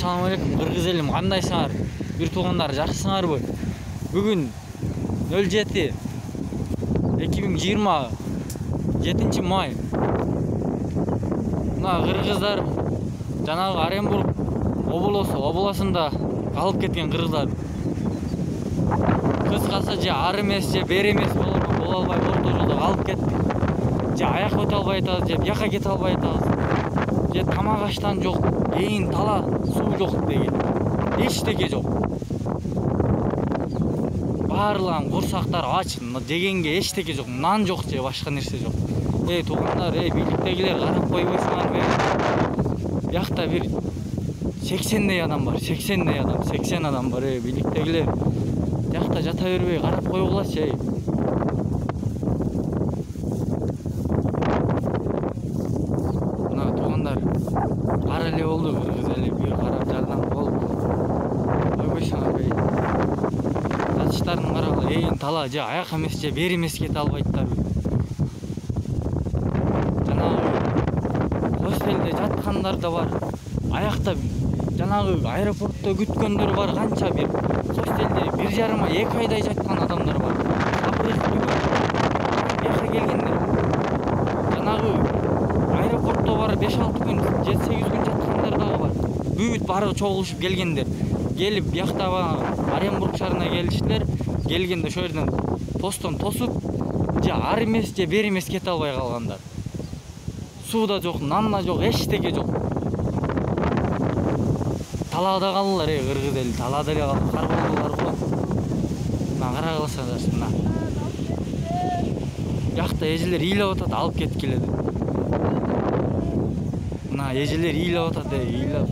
Assalamu alaikum Kırgız elim, kandайсыңар? Bir туғандар жақсысыңарбы? Бүгін 07-2020 май. Мына кыргыздар жанагы Оренбург обласында калып кеткен кыргыздар. Кыскасы же ар эмес, же бери эмес боло албай орто жолдо калып кетти. Же аяк өтө албай атабыз, же бияка кете албай атабыз. Же тамак аштан жок, эйин тала суу жок деген. Эчтеке жок. Барлығын курсактар ач, жегенге эчтеке жок, нан жок же башка нерсе жок. Туугандар, бийликтегилер карап койбойсуңарбы? Биякта бир 80 адам бар, 80 адам бар, бийликтегилер. Биякта жата бербей карап койгулачы. Мына туугандар кара эле болду, кыргыз эли бир карап жардам болуп койбойсуңарбы? Катыштарын карагыла, эйин тала же аяк эмес, же бери эмес кете албайттарбы? Хостелде жаткандар да бар. Аякта жанагы аэропортто күткөндөр бар, канча бир. Хостелде 1,5-2 айдай жаткан адамдар бар. Бияка келгендер. Жанагы аэропортто бар 5-6 күн, 7-8 күн жаткандар дагы бар. Бүт бары чогулушуп келгендер. Келип биякта Оренбург шаарына келиштилер. Келгенде ошол жерден постон тосуп, же ар эмес, же бери эмес кете албай калгандар. Сууда жок, нанна жок, эчтеке жок. Талаада калдылар, кыргыз эли, талаада эле калып каргоолдулар го. Мына карагыласаңдар, мына. Биякта эжелер ыйлап атат, алып кеткиле деп. Мына эжелер ыйлап атат, ыйлап.